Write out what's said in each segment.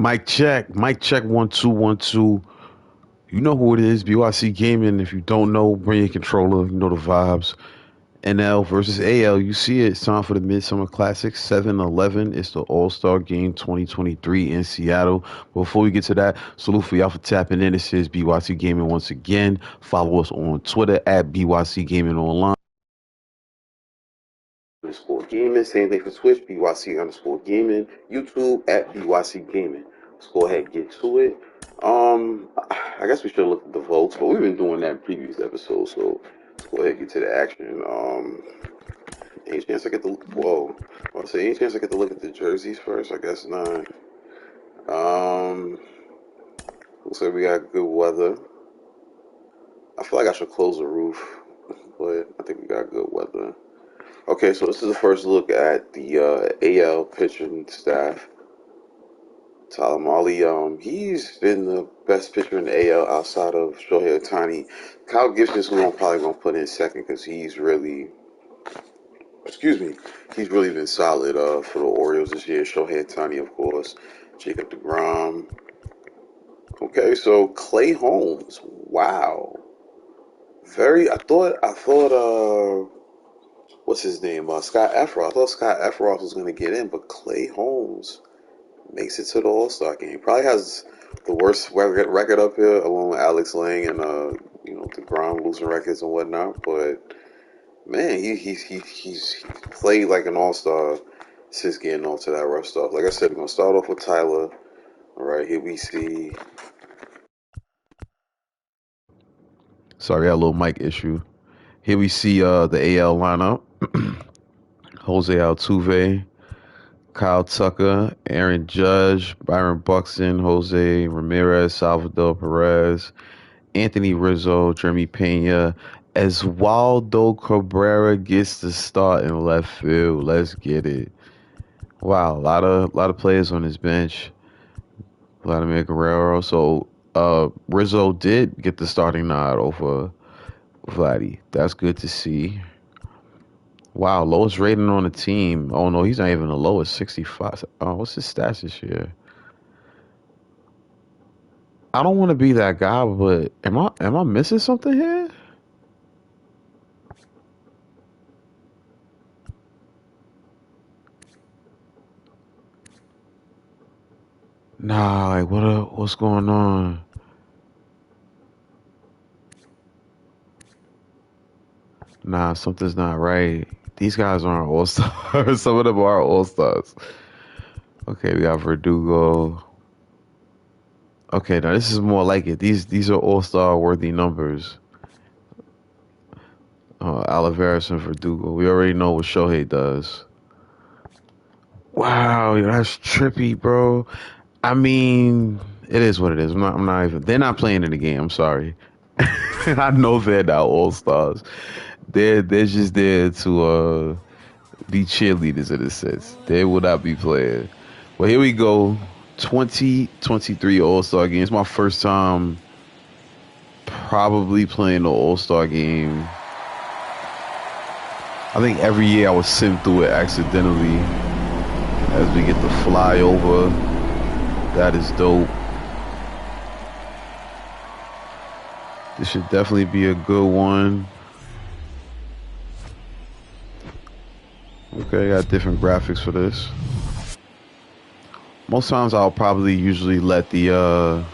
Mic check, 1 2 1 2. You know who it is, BYC Gaming. If you don't know, bring your controller. You know the vibes. NL versus AL. You see it. It's time for the Midsummer Classic 7-11. It's the All-Star Game 2023 in Seattle. Before we get to that, salute for y'all for tapping in. This is BYC Gaming once again. Follow us on Twitter at BYC Gaming Online. Underscore gaming. Same thing for Twitch, BYC underscore gaming. YouTube at BYC Gaming. Let's go ahead and get to it. I guess we should look at the votes, but we've been doing that in previous episodes, so let's go ahead and get to the action. Any chance I get to any chance I get to look at the jerseys first? I guess not. Looks like we got good weather. I feel like I should close the roof, but I think we got good weather. Okay, so this is the first look at the AL pitching staff. Tyler Mahle, he's been the best pitcher in the AL outside of Shohei Ohtani. Kyle Gibson's who I'm probably going to put in second because he's really been solid for the Orioles this year. Shohei Ohtani, of course. Jacob deGrom. Okay, so Clay Holmes. Wow. I thought, what's his name? Scott Efroth. I thought Scott Efroth was going to get in, but Clay Holmes makes it to the All-Star game. Probably has the worst record up here, along with Alex Lang and DeGrom losing records and whatnot. But man, he's played like an All-Star since getting off to that rough start. Like I said, we're gonna start off with Tyler. All right, here we see. Sorry, I had a little mic issue. Here we see the AL lineup: Jose Altuve, Kyle Tucker, Aaron Judge, Byron Buxton, Jose Ramirez, Salvador Perez, Anthony Rizzo, Jeremy Pena, Oswaldo Cabrera gets the start in left field. Let's get it. Wow, a lot of players on his bench. Vladimir Guerrero. So Rizzo did get the starting nod over Vladdy. That's good to see. Wow, lowest rating on the team. Oh no, he's not even the lowest, 65. Oh, what's his stats this year? I don't want to be that guy, but am I missing something here? Nah, like what's going on? Nah, something's not right. These guys aren't all stars. Some of them are all stars. Okay, we got Verdugo. Okay, now this is more like it. These are all-star worthy numbers. Olivares and Verdugo. We already know what Shohei does. Wow, that's trippy, bro. I mean, it is what it is. I'm not even. They're not playing in the game. I'm sorry. I know they're not all-stars. They're just there to be cheerleaders in a sense. They will not be playing. Well, here we go. 2023 All-Star Game. It's my first time probably playing the All-Star Game. I think every year I would sim through it accidentally as we get the flyover. That is dope. This should definitely be a good one. Okay, got different graphics for this. Most times I'll probably usually let the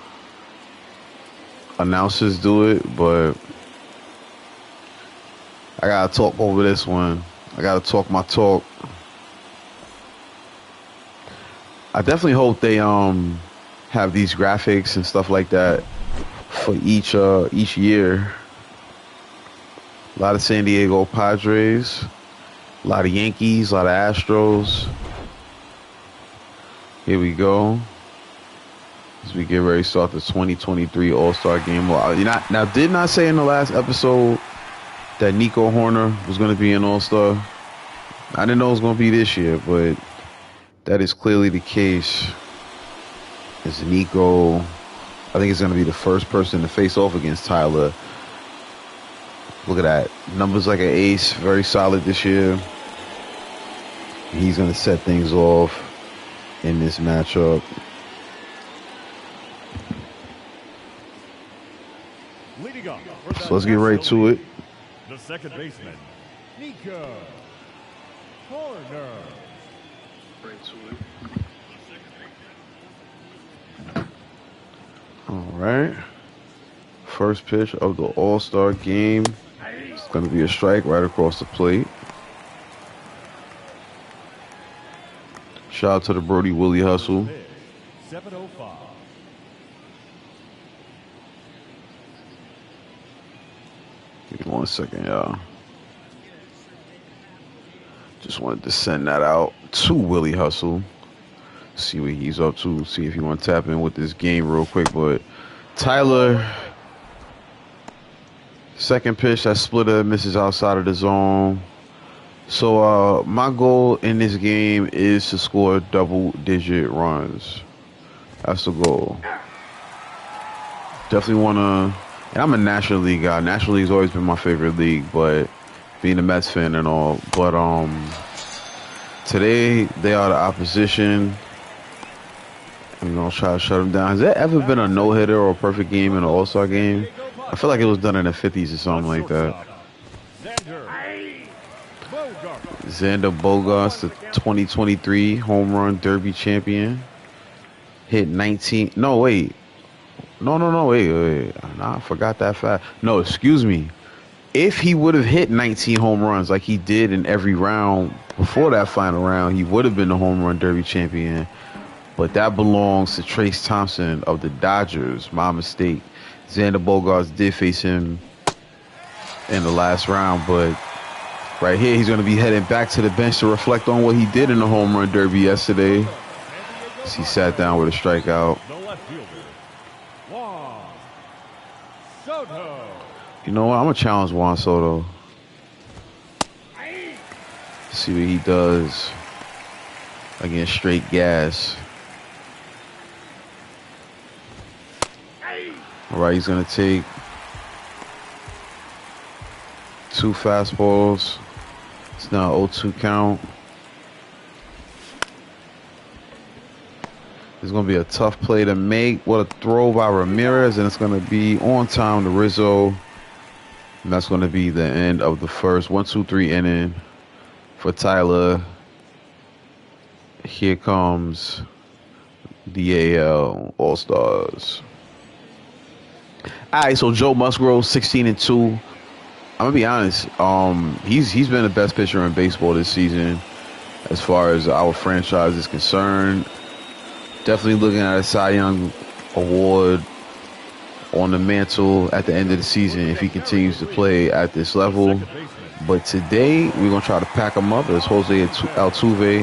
announcers do it, but I gotta talk over this one. I gotta talk my talk. I definitely hope they have these graphics and stuff like that for each year. A lot of San Diego Padres, a lot of Yankees, a lot of Astros. Here we go. As we get ready to start the 2023 All-Star Game. Well, now didn't I say in the last episode that Nico Horner was going to be an All-Star? I didn't know it was going to be this year, but that is clearly the case. It's Nico. I think it's going to be the first person to face off against Tyler. Look at that. Numbers like an ace. Very solid this year. He's going to set things off in this matchup. Leading up So let's get right to it. the second baseman, Nico Horner. All right. First pitch of the All-Star game. It's going to be a strike right across the plate. Shout out to the Brody Willie hustle. 705. Give me 1 second, y'all. Just wanted to send that out to Willie Hustle. See what he's up to. See if he want to tap in with this game real quick. But Tyler, second pitch, that splitter misses outside of the zone. So my goal in this game is to score double-digit runs. That's the goal. Definitely want to. And I'm a National League guy. National League's always been my favorite league, but being a Mets fan and all. But today they are the opposition. I'm gonna try to shut them down. Has there ever been a no-hitter or a perfect game in an All-Star game? I feel like it was done in the 50s or something like that. Xander Bogaerts, the 2023 home run derby champion, hit 19. No, wait. No, wait. Nah, I forgot that fact. No, excuse me. If he would have hit 19 home runs like he did in every round before that final round, he would have been the home run derby champion. But that belongs to Trace Thompson of the Dodgers. My mistake. Xander Bogaerts did face him in the last round, but right here he's going to be heading back to the bench to reflect on what he did in the home run derby yesterday. As he sat down with a strikeout. You know what? I'm going to challenge Juan Soto. See what he does against straight gas. All right, he's going to take 2 fastballs. It's now 0-2 count. It's going to be a tough play to make. What a throw by Ramirez, and it's going to be on time to Rizzo. And that's going to be the end of the first 1-2-3 inning for Tyler. Here comes the AL All-Stars. All right, so Joe Musgrove, 16-2. I'm gonna be honest. He's been the best pitcher in baseball this season, as far as our franchise is concerned. Definitely looking at a Cy Young award on the mantle at the end of the season if he continues to play at this level. But today we're gonna try to pack him up. As Jose Altuve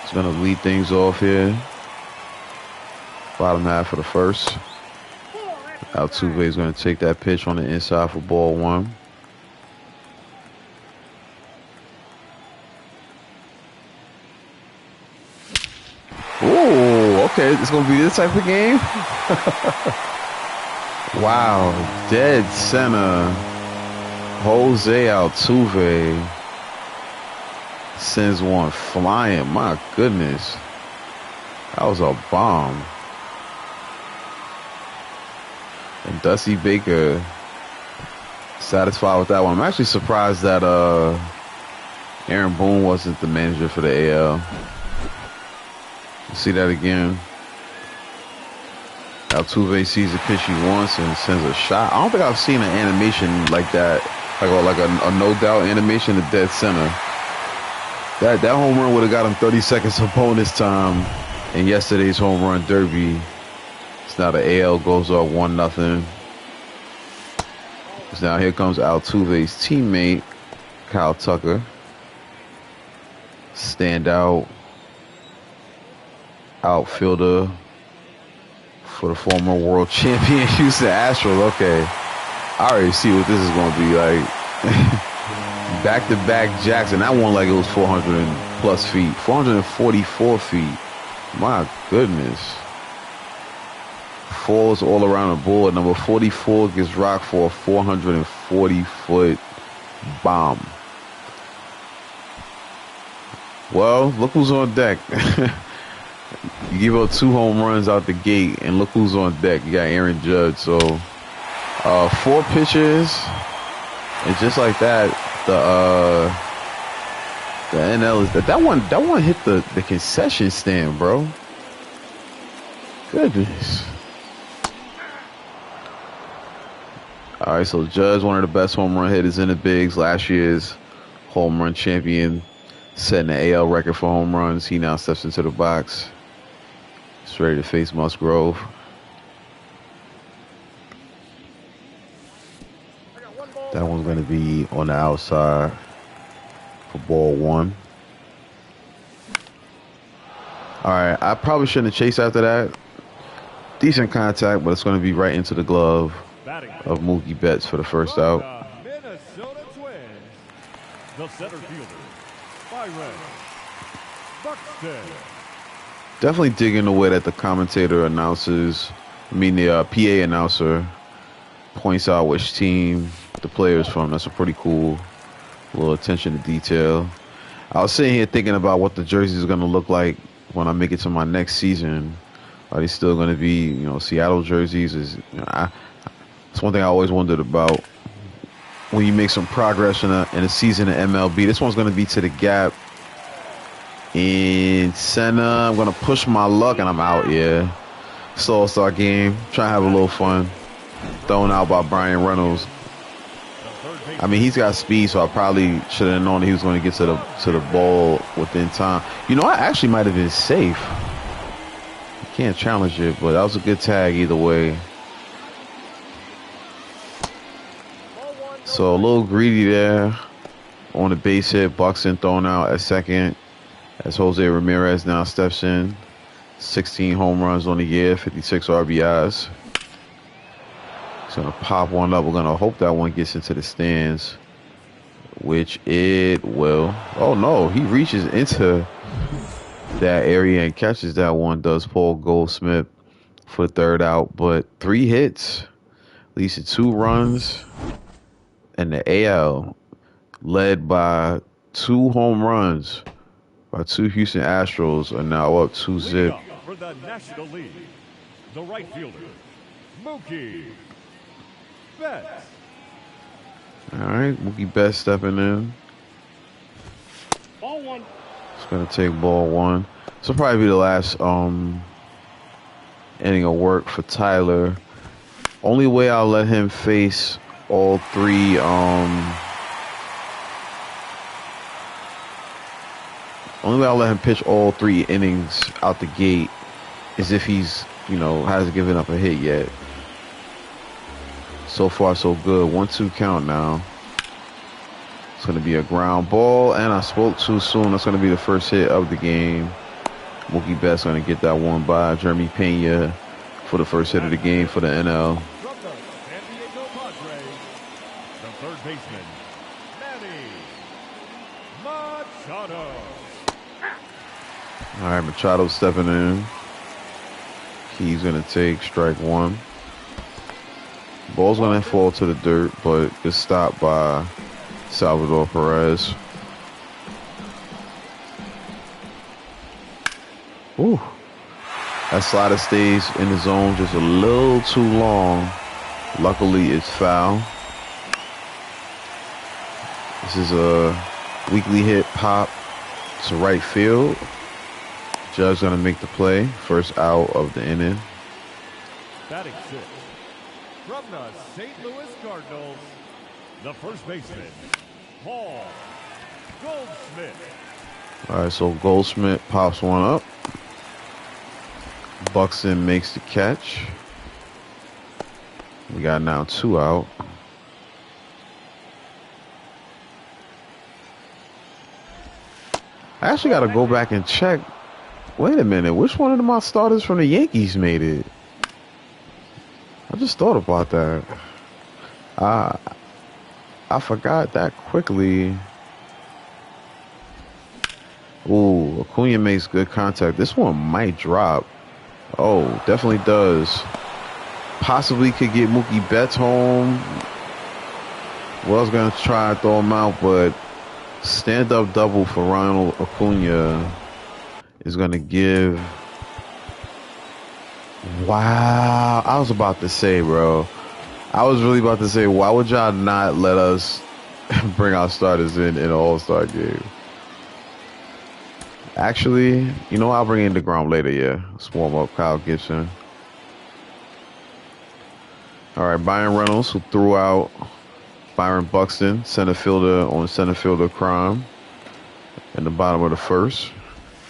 is gonna lead things off here. Bottom half of the first. Altuve is going to take that pitch on the inside for ball 1. Ooh, okay. It's going to be this type of game. Wow. Dead center. Jose Altuve sends one flying. My goodness. That was a bomb. And Dusty Baker satisfied with that one. I'm actually surprised that Aaron Boone wasn't the manager for the AL. See that again. Altuve sees the pitch he wants and sends a shot. I don't think I've seen an animation like that, like a no doubt animation to dead center. That home run would have got him 30 seconds of bonus time in yesterday's home run derby. Now the AL goes up 1-0. Now here comes Altuve's teammate, Kyle Tucker. Standout outfielder for the former world champion Houston Astros. Okay, I already see what this is going to be like. Back-to-back jacks, and that one like it was 400 plus feet. 444 feet. My goodness. Falls all around the board. Number 44 gets rocked for a 440-foot bomb. Well, look who's on deck. You give up 2 home runs out the gate, and look who's on deck. You got Aaron Judge. So 4 pitches, and just like that, the NL is that one hit the concession stand, bro. Goodness. All right, so Judge, one of the best home run hitters in the bigs, last year's home run champion, setting the AL record for home runs. He now steps into the box. He's ready to face Musgrove. That one's going to be on the outside for ball 1. All right, I probably shouldn't have chased after that. Decent contact, but it's going to be right into the glove of Mookie Betts for the first out. Minnesota Twins, the center fielder, Byron Buxton. Definitely digging the way that the commentator announces, the PA announcer points out which team the player is from. That's a pretty cool little attention to detail. I was sitting here thinking about what the jersey is going to look like when I make it to my next season. Are they still going to be, Seattle jerseys? It's one thing I always wondered about. When you make some progress in a season in MLB, this one's going to be to the gap in center. I'm going to push my luck, and I'm out, yeah. Slow start game. Trying to have a little fun. Thrown out by Brian Reynolds. I mean, he's got speed, so I probably should have known that he was going to get to the ball within time. I actually might have been safe. You can't challenge it, but that was a good tag either way. So a little greedy there on the base hit. Buxton thrown out at second as Jose Ramirez now steps in. 16 home runs on the year, 56 RBIs. He's going to pop one up. We're going to hope that one gets into the stands, which it will. Oh, no. He reaches into that area and catches that one, does Paul Goldschmidt for the third out. But 3 hits, leads to 2 runs. And the AL led by 2 home runs by 2 Houston Astros are now up 2-zip. For the National League, the right fielder, Mookie Betts. All right, Mookie Betts stepping in. Ball 1. It's going to take ball 1. This will probably be the last inning of work for Tyler. Only way I'll let him face all 3 only way I'll let him pitch all 3 innings out the gate is if he's hasn't given up a hit yet. So far so good. 1-2 count now. It's going to be a ground ball, and I spoke too soon. That's going to be the first hit of the game. Mookie Betts going to get that one by Jeremy Pena for the first hit of the game for the NL. The third baseman, Manny Machado. All right, Machado stepping in. He's going to take strike 1. Ball's going to fall to the dirt, but it's stopped by Salvador Perez. Ooh. That slider stays in the zone just a little too long. Luckily, it's foul. This is a weakly hit pop to right field. Judge going to make the play. First out of the inning. Batting 6. From the St. Louis Cardinals, the first baseman, Paul Goldschmidt. All right, so Goldschmidt pops one up. Buxton makes the catch. We got now 2 out. I actually got to go back and check. Wait a minute. Which one of my starters from the Yankees made it? I just thought about that. I forgot that quickly. Ooh, Acuna makes good contact. This one might drop. Oh, definitely does. Possibly could get Mookie Betts home. Was going to try and throw him out, but stand-up double for Ronald Acuna is going to give. Wow. I was about to say, bro, I was really about to say, why would y'all not let us bring our starters in an All-Star game? Actually, you know, I'll bring in DeGrom later, yeah. Let's warm up Kyle Gibson. All right, Byron Reynolds, who threw out Byron Buxton, center fielder on center fielder crime in the bottom of the first.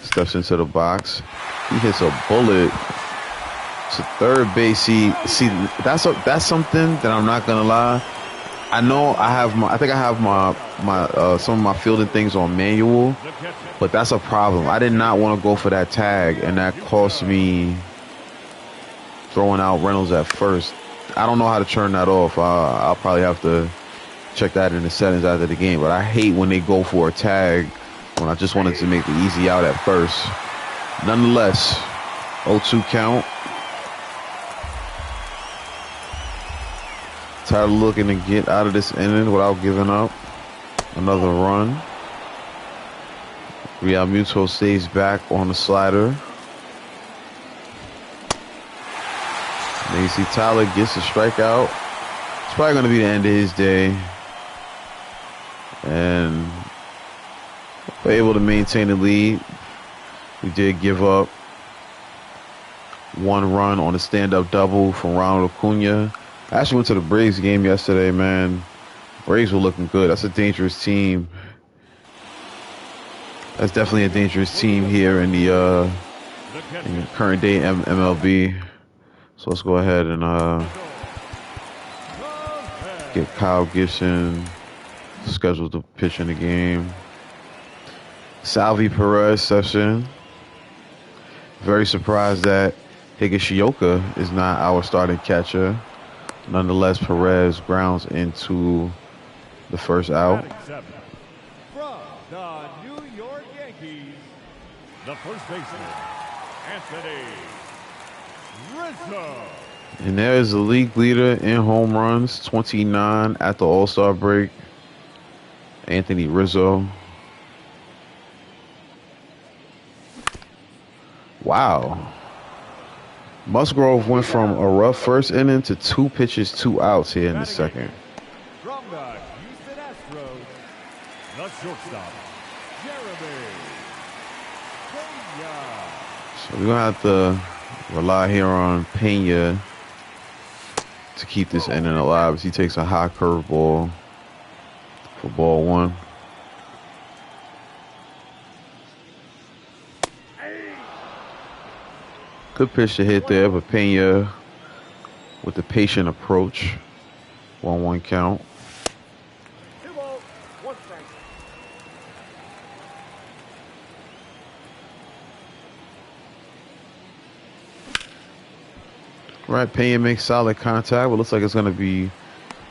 Steps into the box. He hits a bullet to third base. See, that's something that I'm not gonna lie. I know I think I have my some of my fielding things on manual, but that's a problem. I did not want to go for that tag, and that cost me throwing out Reynolds at first. I don't know how to turn that off. I'll probably have to check that in the settings after the game, but I hate when they go for a tag when I just wanted to make the easy out at first. Nonetheless, 0-2 count. Tired of looking to get out of this inning without giving up. Another run. Real Muto stays back on the slider. And you see Tyler gets a strikeout. It's probably going to be the end of his day. And we're able to maintain the lead. We did give up one run on a stand-up double from Ronald Acuna. I actually went to the Braves game yesterday, man. Braves were looking good. That's a dangerous team. That's definitely a dangerous team here in the current day MLB. So let's go ahead and get Kyle Gibson scheduled to pitch in the game. Salvi Perez steps in. Very surprised that Higashioka is not our starting catcher. Nonetheless, Perez grounds into the first out. From the New York Yankees, the first baseman, Anthony Rizzo. And there is the league leader in home runs, 29 at the All-Star break, Anthony Rizzo. Wow. Musgrove went from a rough first inning to 2 pitches, 2 outs here in the second. From the Houston Astros, the shortstop, Jeremy Pena. So we're going to have to rely here on Pena to keep this inning alive as he takes a high curveball for ball 1. Good pitch to hit there, but Pena with the patient approach. 1-1 count. Right, Pena makes solid contact, but looks like it's going to be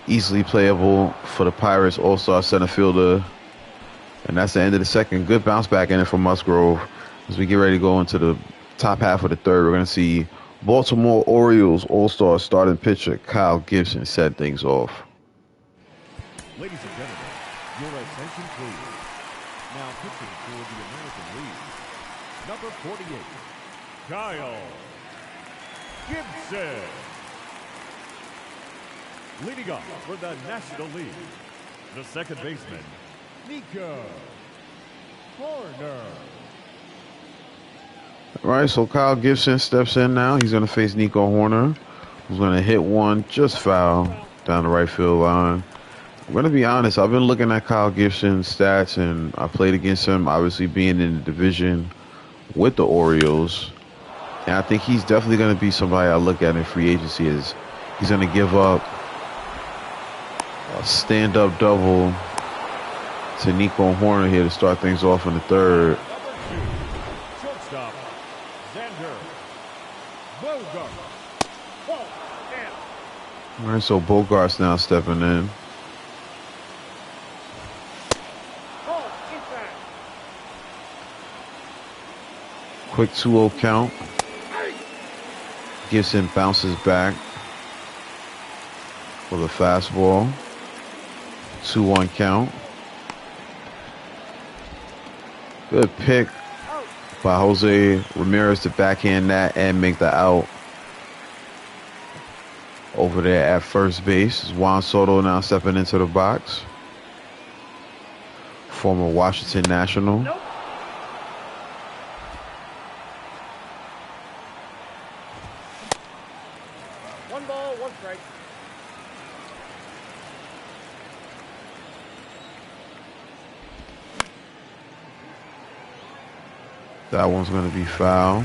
easily playable for the Pirates All-Star center fielder. And that's the end of the second. Good bounce back inning from Musgrove. As we get ready to go into the top half of the third, we're going to see Baltimore Orioles All-Star starting pitcher Kyle Gibson set things off. Ladies and gentlemen, your attention please. Now pitching for the American League, number 48, Kyle Gibson. Leading off for the National League, the second baseman, Nico Horner. All right, so Kyle Gibson steps in now. He's going to face Nico Horner, who's going to hit one just foul down the right field line. I'm going to be honest, I've been looking at Kyle Gibson's stats, and I played against him, obviously being in the division with the Orioles. And I think he's definitely going to be somebody I look at in free agency. Is he's going to give up a stand-up double to Nico Horner here to start things off in the third. Shortstop, Xander Bogart. All right, so Bogart's now stepping in. Quick 2-0 count. Gibson bounces back for the fastball. 2-1 count. Good pick by Jose Ramirez to backhand that and make the out. Over there at first base is Juan Soto now stepping into the box. Former Washington National. Nope. One ball, one strike. That one's going to be foul.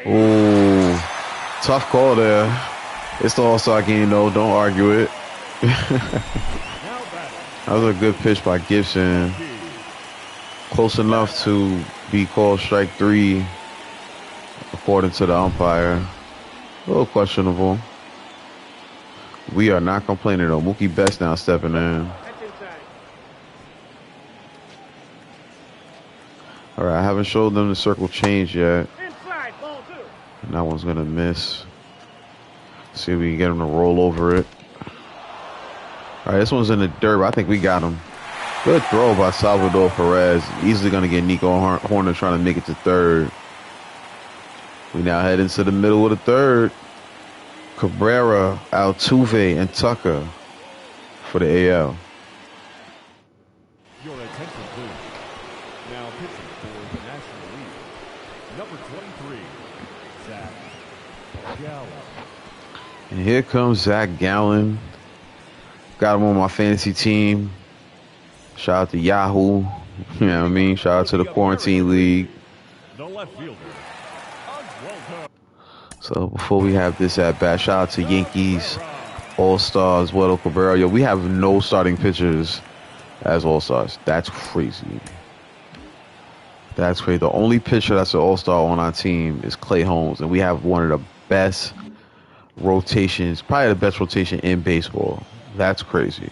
Ooh, tough call there. It's the All-Star game, though. Don't argue it. That was a good pitch by Gibson. Close enough to be called strike 3, according to the umpire. A little questionable. We are not complaining, though. Mookie Betts now stepping in. All right, I haven't showed them the circle change yet. And that one's going to miss. See if we can get him to roll over it. All right, this one's in the dirt, but I think we got him. Good throw by Salvador Perez. Easily going to get Nico Horner trying to make it to third. We now head into the middle of the third. Cabrera, Altuve, and Tucker for the AL. Your attention, please. Now pitching for the National League, number 23, Zach Gallen. And here comes Zach Gallen. Got him on my fantasy team. Shout out to Yahoo. You know what I mean? Shout out to the Quarantine League. The left fielder. So before we have this at bat, shout out to Yankees All-Stars, Eduardo Cabrera. Yo, we have no starting pitchers as All-Stars. That's crazy. That's crazy. The only pitcher that's an All-Star on our team is Clay Holmes, and we have one of the best rotations, probably the best rotation in baseball. That's crazy.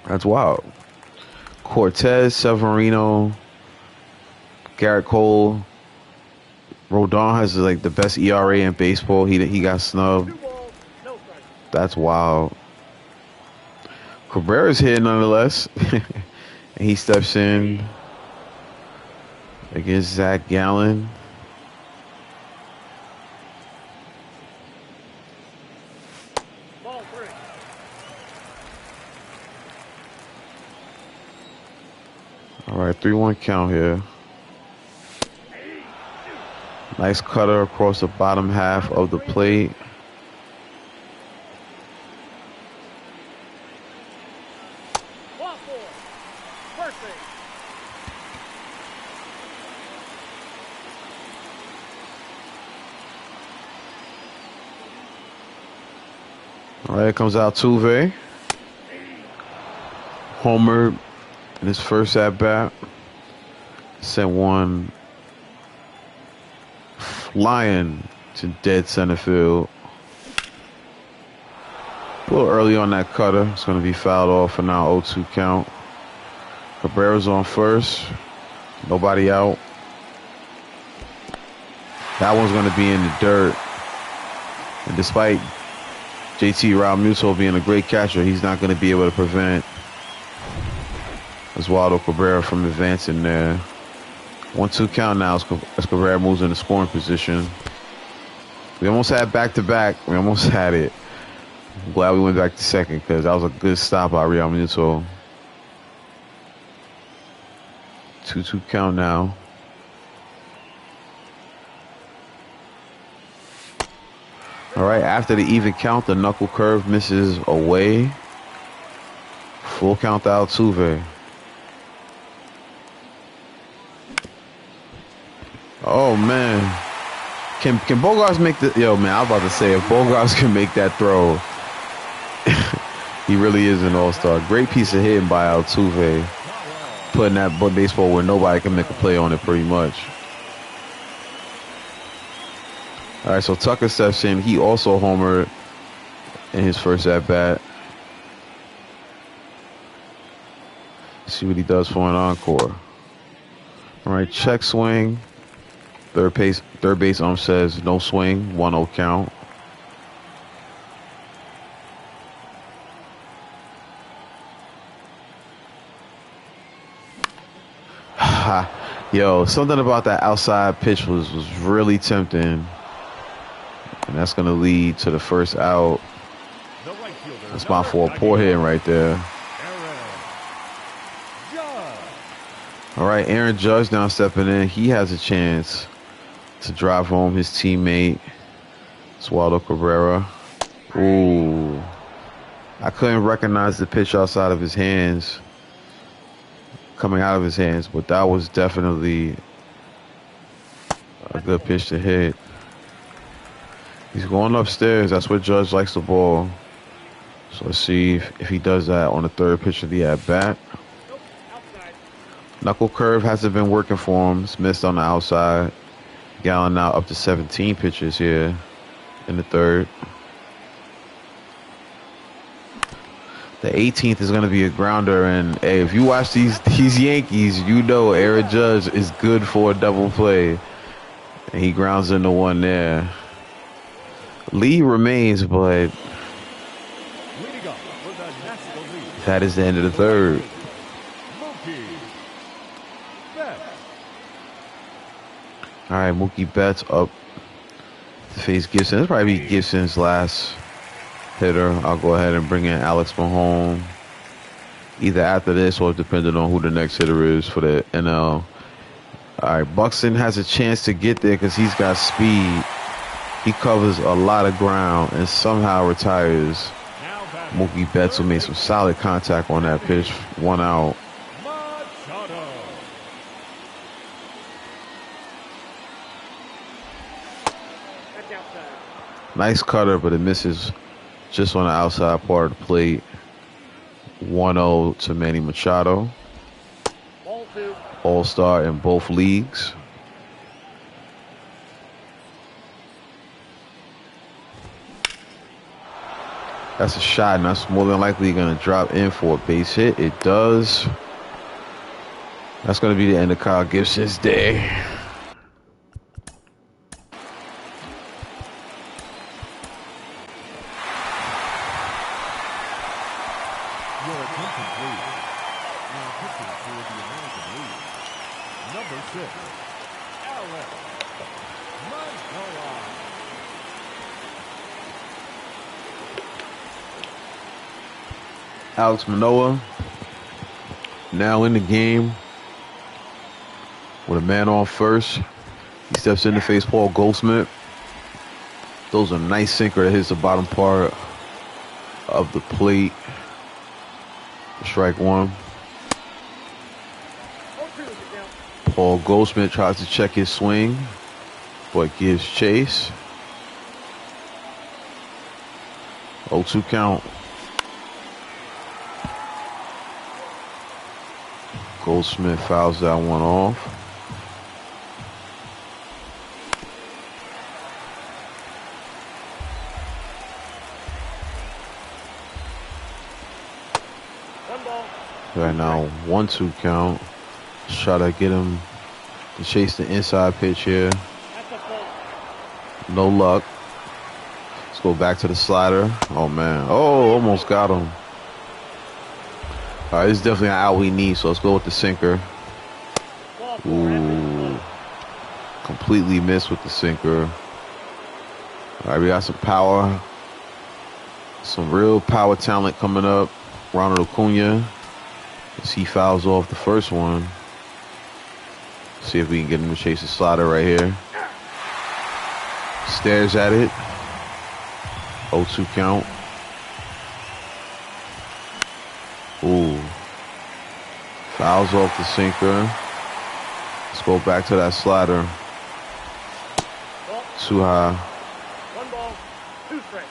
That's wild. Cortez, Severino, Garrett Cole. Rodon has like the best ERA in baseball. He got snubbed. That's wild. Cabrera's here nonetheless. And he steps in against Zach Gallen. All right, 3-1 count here. Nice cutter across the bottom half of the plate. All right, here comes Altuve. Homer in his first at-bat. Sent one flying to dead center field. A little early on that cutter. It's going to be fouled off for now 0-2 count. Cabrera's on first. Nobody out. That one's going to be in the dirt. And despite JT Realmuto being a great catcher, he's not going to be able to prevent Eduardo Cabrera from advancing there. 1-2 count now as Cabrera moves into scoring position. We almost had back-to-back. We almost had it. I'm glad we went back to second because that was a good stop by Realmuto. 2-2 count now. All right, after the even count, the knuckle curve misses away. Full count to Altuve. Oh, man. Can Bogarts make the... Yo, man, I was about to say, if Bogarts can make that throw, he really is an all-star. Great piece of hitting by Altuve. Putting that baseball where nobody can make a play on it pretty much. All right, so Tucker steps in. He also homered in his first at-bat. See what he does for an encore. All right, check swing. Third base ump says no swing, 1-0 count. Yo, something about that outside pitch was really tempting. And that's going to lead to the first out. The right fielder, That's my for a poor hitting right there. All right, Aaron Judge now stepping in. He has a chance to drive home his teammate, Oswaldo Cabrera. Ooh. I couldn't recognize the pitch outside of his hands, coming out of his hands, but that was definitely a good pitch to hit. He's going upstairs. That's where Judge likes the ball. So let's see if he does that on the third pitch of the at-bat. Knuckle curve hasn't been working for him. It's missed on the outside. Gallen now up to 17 pitches here in the third. The 18th is going to be a grounder, and hey, if you watch these Yankees, you know Aaron Judge is good for a double play. And he grounds into one there. Lead remains, but that is the end of the third. All right, Mookie Betts up to face Gibson. This will probably be Gibson's last hitter. I'll go ahead and bring in Alex Mahone either after this or depending on who the next hitter is for the NL. All right, Buxton has a chance to get there because he's got speed. He covers a lot of ground and somehow retires. Mookie Betts will make some solid contact on that pitch. 1 out. Nice cutter, but it misses just on the outside part of the plate. 1-0 to Manny Machado. All-star in both leagues. That's a shot, and that's more than likely going to drop in for a base hit. It does. That's going to be the end of Kyle Gibson's day. Alex Manoah now in the game with a man on first. He steps in to face Paul Goldschmidt. Those are nice sinker that hits the bottom part of the plate. Strike one. Paul Goldschmidt tries to check his swing, but gives chase. 0-2 count. Goldschmidt fouls that one off. Right now, 1-2 count. Try to get him to chase the inside pitch here. No luck. Let's go back to the slider. Oh, man. Oh, almost got him. All right, this is definitely an out we need, so let's go with the sinker. Ooh. Completely missed with the sinker. All right, we got some power. Some real power talent coming up. Ronald Acuna. As he fouls off the first one. See if we can get him to chase the slider right here. Stares at it. 0-2 count. Ooh. Fouls off the sinker. Let's go back to that slider. Too high. 1 ball, 2 strikes.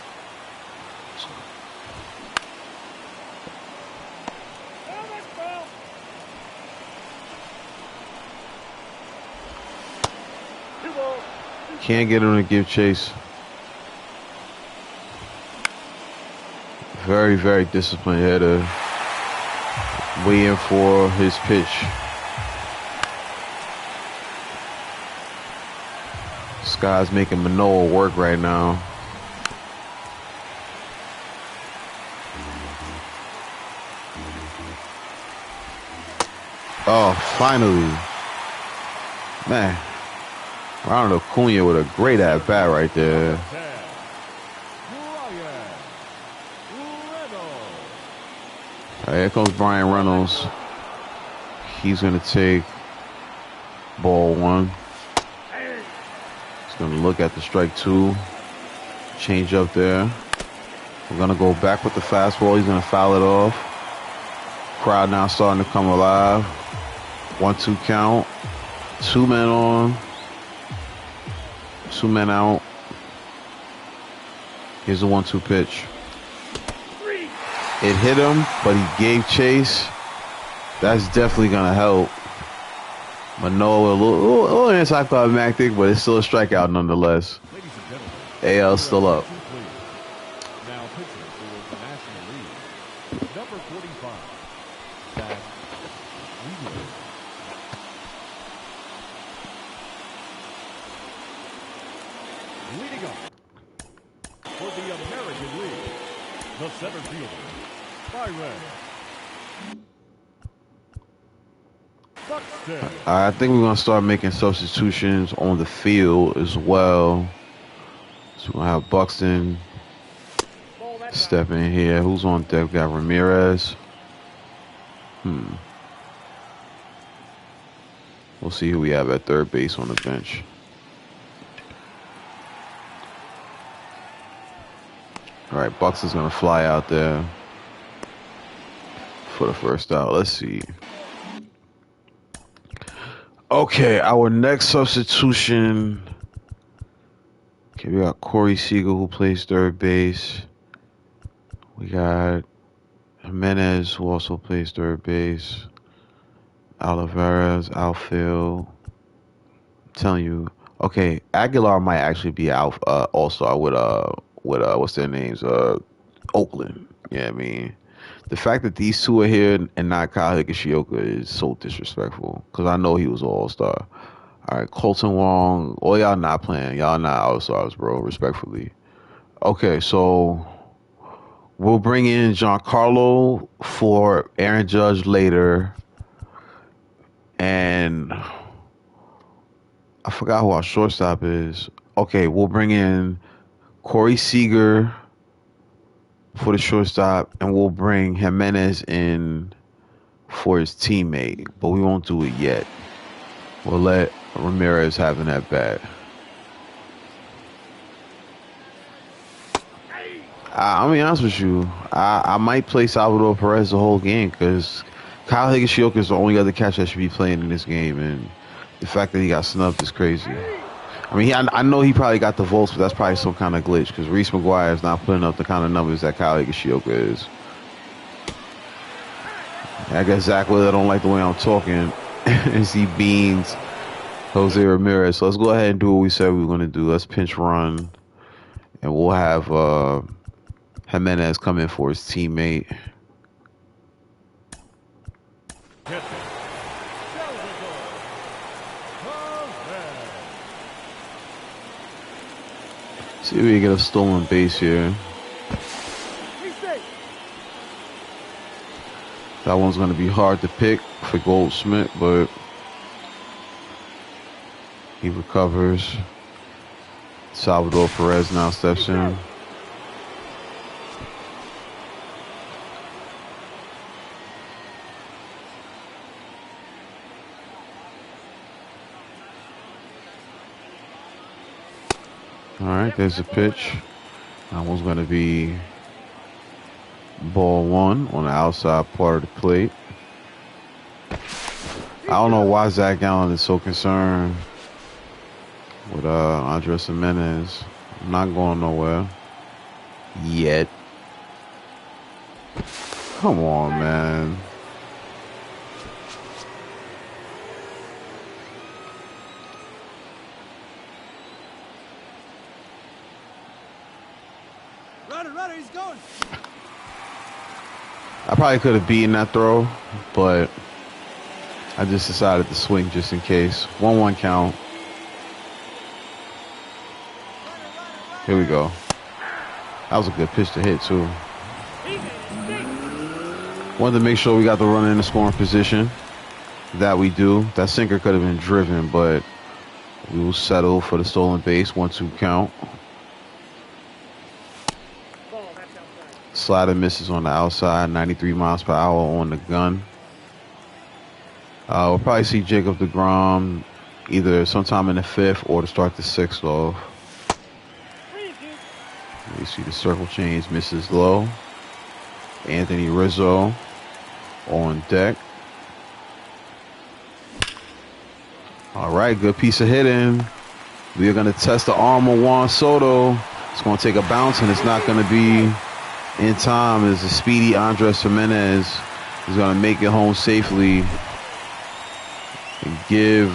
Can't get him to give chase. Very, very disciplined hitter. Waiting for his pitch. This guy's making Manoah work right now. Oh, finally. Man, Ronald Acuna with a great at bat right there. All right, here comes Brian Reynolds. He's going to take ball one. He's going to look at the strike two. Change up there. We're going to go back with the fastball. He's going to foul it off. Crowd now starting to come alive. 1-2 count. 2 men on. 2 men out. Here's the 1-2 pitch. It hit him, but he gave chase. That's definitely going to help. Manoa, a little anticlimactic, but it's still a strikeout nonetheless. AL still up. Now pitching for the National League, number 45, Zach Wheeler. Leading up for the American League, the center fielder, Byron Buxton. I think we're going to start making substitutions on the field as well. So we're going to have Buxton step in here. Who's on deck? We got Ramirez. We'll see who we have at third base on the bench. All right, Buxton's going to fly out there for the first out. Let's see. Okay, our next substitution. Okay, we got Corey Seager who plays third base. We got Jimenez who also plays third base. Olivares, outfield. I'm telling you. Okay, Aguilar might actually be out all-star with what's their names? Oakland. Yeah, I mean, the fact that these two are here and not Kyle Higashioka is so disrespectful. Because I know he was an all-star. All right, Colton Wong. All y'all not playing. Y'all not all-stars, bro, respectfully. Okay, so we'll bring in Giancarlo for Aaron Judge later. And I forgot who our shortstop is. Okay, we'll bring in Corey Seager for the shortstop, and we'll bring Jimenez in for his teammate, but we won't do it yet. We'll let Ramirez have an at-bat. I'll be honest with you. I might play Salvador Perez the whole game because Kyle Higashioka is the only other catcher that should be playing in this game, and the fact that he got snubbed is crazy. I mean, I know he probably got the votes, but that's probably some kind of glitch because Reese McGuire is not putting up the kind of numbers that Kyle Higashioka is. I guess Zach Wheeler don't like the way I'm talking as he beans Jose Ramirez. So let's go ahead and do what we said we were going to do. Let's pinch run, and we'll have Jimenez come in for his teammate. See if we can get a stolen base here. That one's going to be hard to pick for Goldschmidt, but he recovers. Salvador Perez now steps in. All right, there's the pitch. That one's going to be ball one on the outside part of the plate. I don't know why Zach Gallen is so concerned with Andres Jimenez. I'm not going nowhere yet. Come on, man. Runner, he's going. I probably could have beaten that throw, but I just decided to swing just in case. 1-1 count. Here we go. That was a good pitch to hit, too. Wanted to make sure we got the runner in the scoring position. That we do. That sinker could have been driven, but We will settle for the stolen base. 1-2 count. Slider misses on the outside. 93 miles per hour on the gun. We'll probably see Jacob deGrom either sometime in the 5th or to start the 6th off. You see the circle change, misses low. Anthony Rizzo on deck. All right, good piece of hitting. We are going to test the arm of Juan Soto. It's going to take a bounce, and it's not going to be in time as the speedy Andres Jimenez is going to make it home safely and give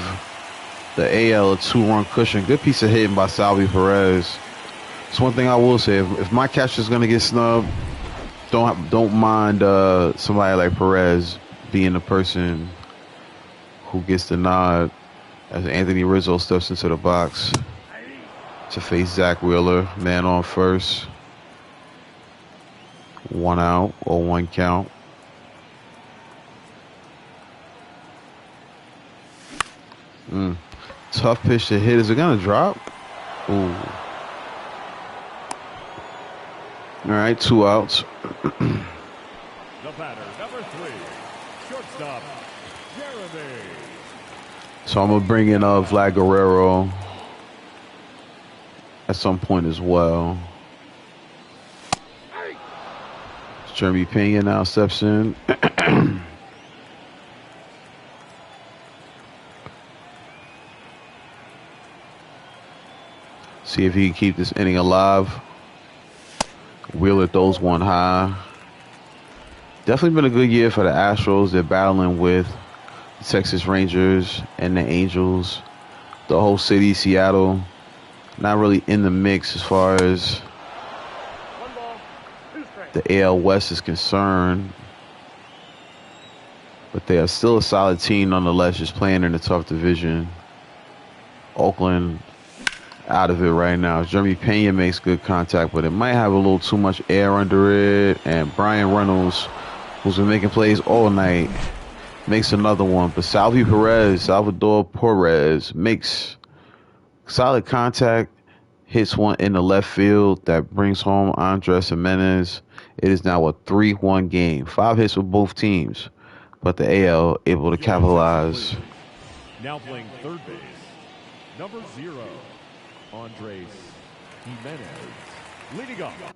the AL a 2-run cushion. Good piece of hitting by Salvi Perez. It's one thing I will say. If my catcher's going to get snubbed, don't mind somebody like Perez being the person who gets the nod as Anthony Rizzo steps into the box to face Zach Wheeler. Man on first. 1 out or 1 count. Tough pitch to hit. Is it going to drop? Ooh. All right, 2 outs. The batter, number 3, shortstop, Jeremy. So I'm going to bring in Vlad Guerrero at some point as well. Jeremy Pena now steps in. See if he can keep this inning alive. Wheeler throws one high. Definitely been a good year for the Astros. They're battling with the Texas Rangers and the Angels. The whole city, Seattle, not really in the mix as far as the AL West is concerned. But they are still a solid team nonetheless, just playing in a tough division. Oakland out of it right now. Jeremy Pena makes good contact, but it might have a little too much air under it. And Brian Reynolds, who's been making plays all night, makes another one. But Salvador Perez makes solid contact, hits one in the left field that brings home Andres Jimenez. It is now a 3-1 game. 5 hits for both teams, but the AL able to capitalize. Now playing third base, number 0, Andres Jimenez, leading off.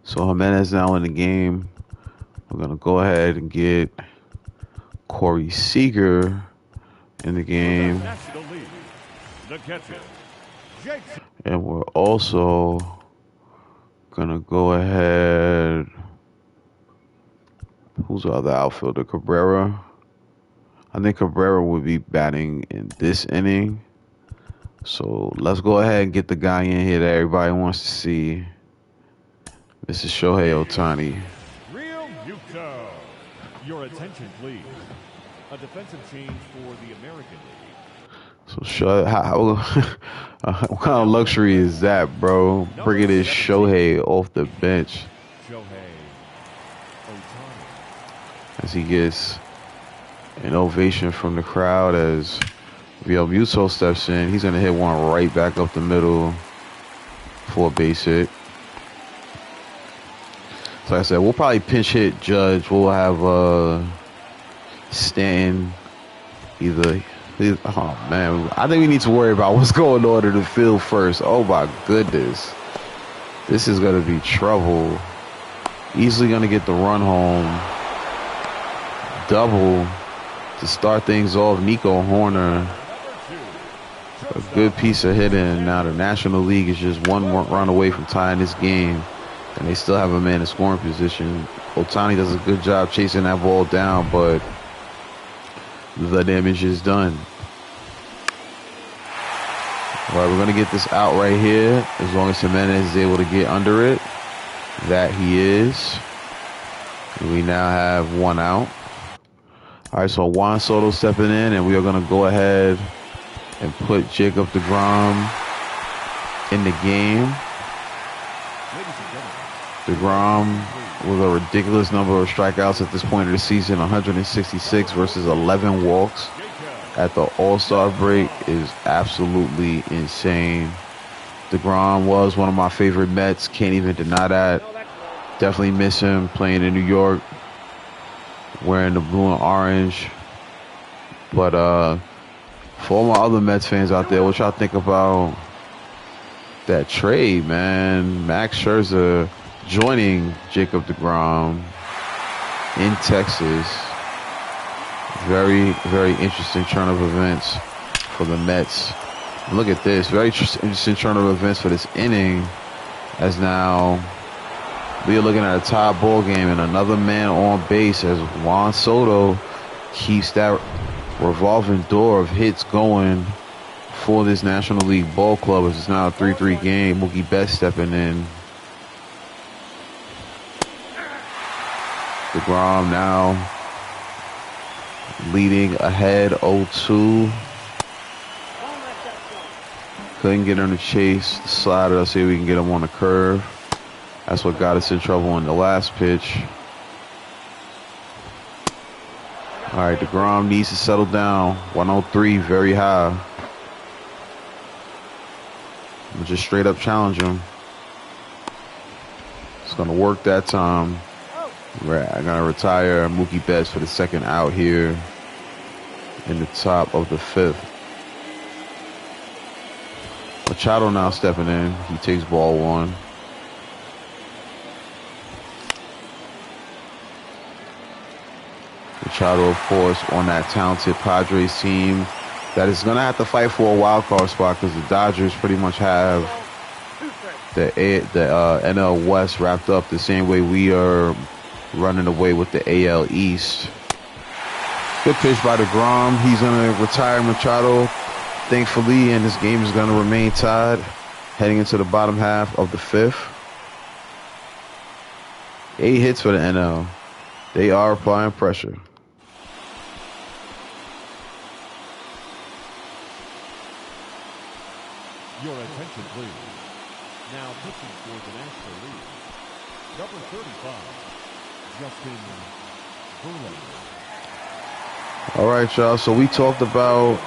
So Jimenez now in the game. We're going to go ahead and get Corey Seager in the game. National League, the catcher, Jason. And we're also going to go ahead. Who's the other outfielder? Cabrera. I think Cabrera would be batting in this inning. So let's go ahead and get the guy in here that everybody wants to see. This is Shohei Ohtani. Real Muto. Your attention, please. A defensive change for the American League. So what kind of luxury is that, bro? Bringing this Shohei off the bench Shohei Ohtani. as he gets an ovation from the crowd as Real Muto steps in. He's going to hit one right back up the middle for a base hit. So like I said, we'll probably pinch hit Judge. We'll have Stanton either. Oh, man. I think we need to worry about what's going on in the field first. Oh, my goodness. This is going to be trouble. Easily going to get the run home. Double to start things off. Nico Horner. A good piece of hitting. Now the National League is just one more run away from tying this game. And they still have a man in scoring position. Ohtani does a good job chasing that ball down, but the damage is done. All right, we're going to get this out right here. As long as Jimenez is able to get under it. That he is. And we now have 1 out. All right, so Juan Soto stepping in, and we are going to go ahead and put Jacob deGrom in the game. deGrom with a ridiculous number of strikeouts at this point of the season, 166 versus 11 walks. at the All-Star break is absolutely insane. DeGrom was one of my favorite Mets. Can't even deny that. Definitely miss him playing in New York, wearing the blue and orange. But for all my other Mets fans out there, what y'all think about that trade, man? Max Scherzer joining Jacob DeGrom in Texas. Very, very interesting turn of events for the Mets. Look at this. Very interesting turn of events for this inning, as now we are looking at a tie ball game and another man on base as Juan Soto keeps that revolving door of hits going for this National League ball club. It's now a 3-3 game. Mookie Betts stepping in. DeGrom now leading ahead 0-2. Couldn't get him to chase the slider. Let's see if we can get him on the curve. That's what got us in trouble in the last pitch. All right, DeGrom needs to settle down. 103, very high. We'll just straight up challenge him. It's going to work that time. I'm going to retire Mookie Betts for the second out here in the top of the fifth. Machado now stepping in. He takes ball one. Machado, of course, on that talented Padres team that is going to have to fight for a wild card spot because the Dodgers pretty much have the NL West wrapped up the same way we are running away with the AL East. Good pitch by DeGrom. He's going to retire Machado, thankfully, and this game is going to remain tied heading into the bottom half of the fifth. 8 hits for the NL. They are applying pressure. Your attention, please. Now pitching for the National League, number 35, Justin Verlander. All right, y'all. So we talked about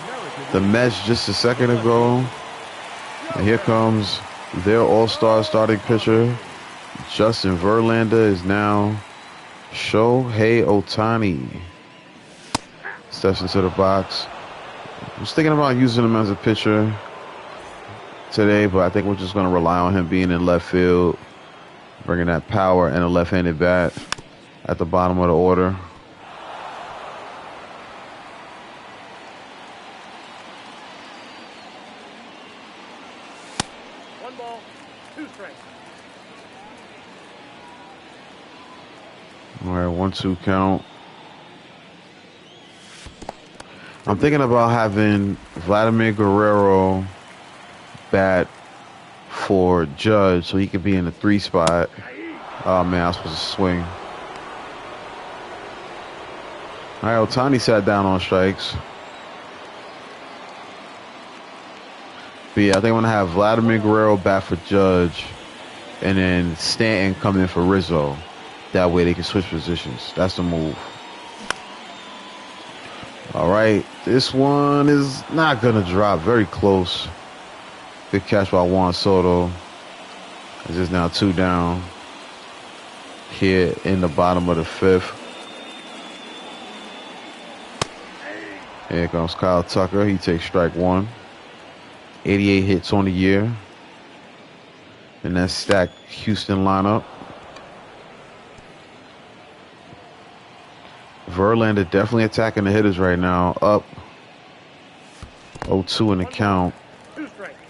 the Mets just a second ago. And here comes their all-star starting pitcher. Justin Verlander is now Shohei Ohtani. Steps into the box. I was thinking about using him as a pitcher today, but I think we're just going to rely on him being in left field, bringing that power and a left-handed bat at the bottom of the order. One ball, 2 strikes. All right, 1-2 count. I'm thinking about having Vladimir Guerrero bat for Judge so he could be in the 3 spot. Oh man, I was supposed to swing. All right, Ohtani sat down on strikes. But yeah, I think I'm gonna have Vladimir Guerrero bat for Judge, and then Stanton come in for Rizzo. That way they can switch positions. That's the move. All right, this one is not gonna drop. Very close. Good catch by Juan Soto. This is now 2 down here in the bottom of the fifth. Here comes Kyle Tucker. He takes strike 1. 88 hits on the year in that stacked Houston lineup. Verlander definitely attacking the hitters right now. Up 0-2 in the count.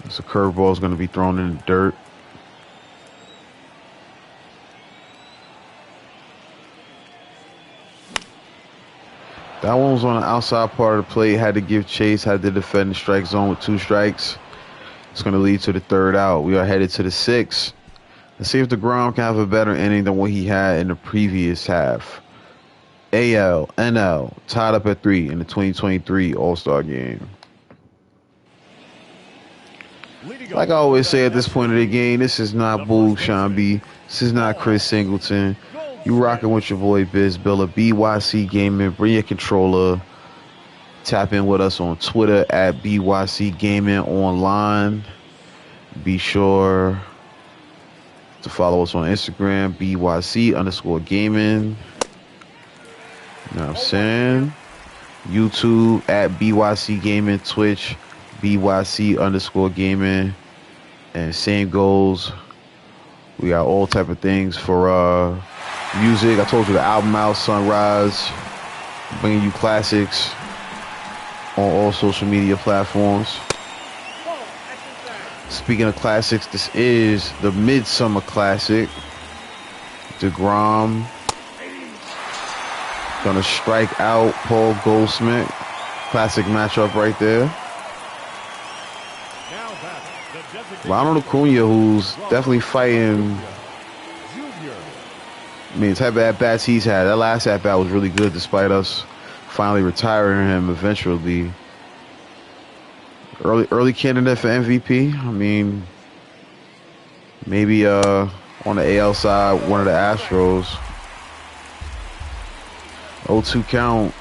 So curveball is going to be thrown in the dirt. That one was on the outside part of the plate. Had to give chase. Had to defend the strike zone with 2 strikes. It's going to lead to the 3rd out. We are headed to the 6th. Let's see if DeGrom can have a better inning than what he had in the previous half. AL, NL, tied up at 3 in the 2023 All-Star Game. Like I always say at this point of the game, this is not Boog Shambi. This is not Chris Singleton. You rocking with your boy Biz Billa, BYC Gaming. Bring your controller. Tap in with us on Twitter at BYC Gaming Online. Be sure to follow us on Instagram, BYC_gaming. You know what I'm saying? YouTube at BYC Gaming, Twitch, BYC_gaming. And same goes. We got all type of things for music. I told you the album out, Sunrise. Bringing you classics on all social media platforms. Speaking of classics, this is the Midsummer Classic. DeGrom gonna strike out Paul Goldschmidt. Classic matchup right there. Ronald Acuna, who's definitely fighting. I mean, the type of at-bats he's had. That last at-bat was really good despite us finally retiring him eventually. Early candidate for MVP. I mean, maybe on the AL side, one of the Astros. 0-2 count.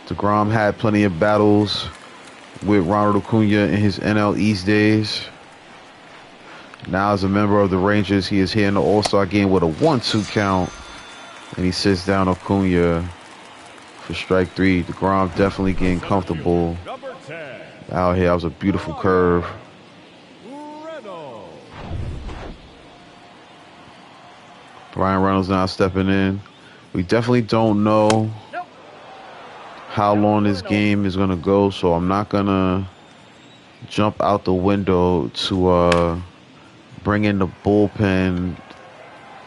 DeGrom had plenty of battles with Ronald Acuna in his NL East days. Now as a member of the Rangers, he is here in the All-Star game with a 1-2 count. And he sits down Acuna for strike 3. DeGrom definitely getting comfortable out here. That was a beautiful curve. Brian Reynolds now stepping in. We definitely don't know how long this game is going to go, so I'm not going to jump out the window to bring in the bullpen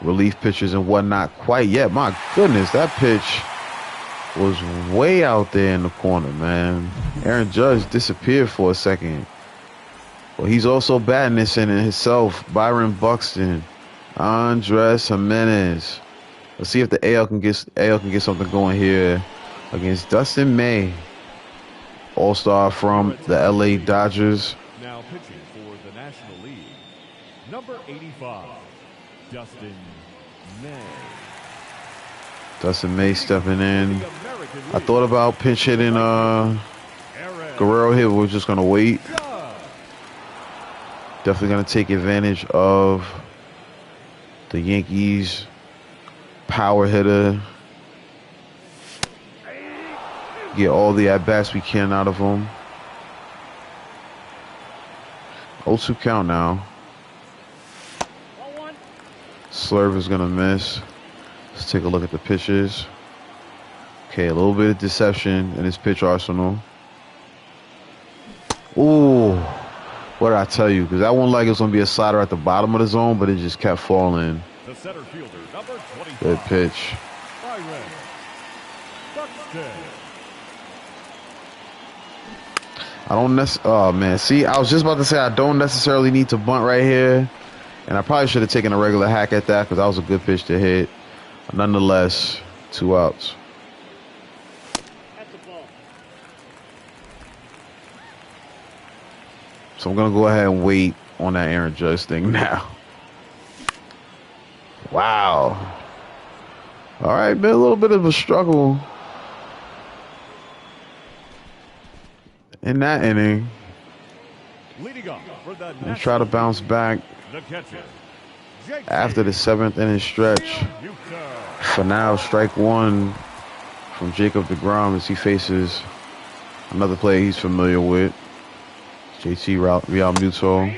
relief pitchers and whatnot quite yet. My goodness, that pitch was way out there in the corner, man. Aaron Judge disappeared for a second. Well, he's also batting this in himself. Byron Buxton, Andres Jimenez. Let's see if the AL can get something going here against Dustin May, All-Star from the LA Dodgers. Now pitching for the National League, number 85, Dustin May. Dustin May stepping in. I thought about pinch hitting Guerrero here, but we're just gonna wait. Definitely gonna take advantage of the Yankees power hitter. Get all the at-bats we can out of him. 0-2 count now. Slurve is gonna miss. Let's take a look at the pitches. Okay, a little bit of deception in his pitch arsenal. Ooh, what did I tell you? Because that one like it was going to be a slider at the bottom of the zone, but it just kept falling. The center fielder, number 25. Good pitch. I don't oh man, see, I was just about to say I don't necessarily need to bunt right here. And I probably should have taken a regular hack at that because that was a good pitch to hit. Nonetheless, 2 outs. So I'm going to go ahead and wait on that Aaron Judge thing now. Wow. All right, been a little bit of a struggle in that inning. And try to bounce back after the 7th inning stretch. For now, strike 1 from Jacob DeGrom as he faces another player he's familiar with. JT Realmuto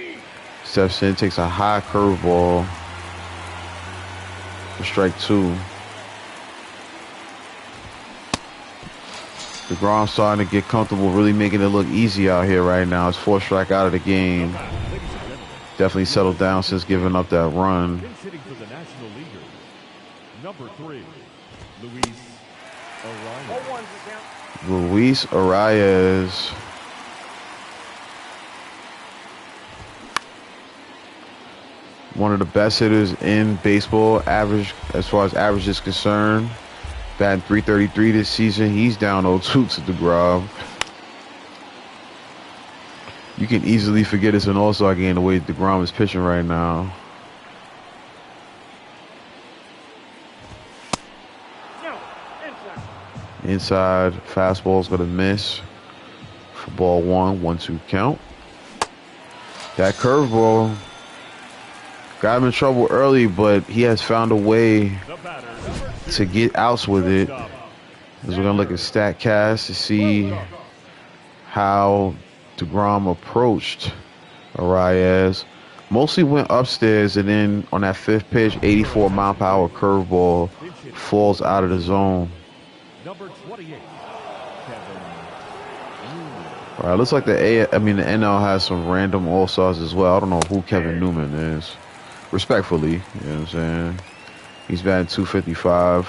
steps in, takes a high curveball for strike 2. DeGrom starting to get comfortable, really making it look easy out here right now. It's 4th strike out of the game. Definitely settled down since giving up that run. Hitting for the National Leaguers, number 3, Luis Arias. One of the best hitters in baseball, average as far as average is concerned. Batting .333 this season. He's down 0-2 to DeGrom. You can easily forget it's an all-star game the way DeGrom is pitching right now. Inside fastball's gonna miss for ball 1, 1-2 count. That curveball got him in trouble early, but he has found a way The batter, number 2, to get outs with it. shortstop, As we're gonna look at StatCast to see how DeGrom approached Arias. Mostly went upstairs, and then on that 5th pitch, 84 mile per hour curveball falls out of the zone. number 28, Kevin Newman. All right, looks like the NL has some random all stars as well. I don't know who Kevin Newman is. Respectfully, you know what I'm saying? He's batting 255.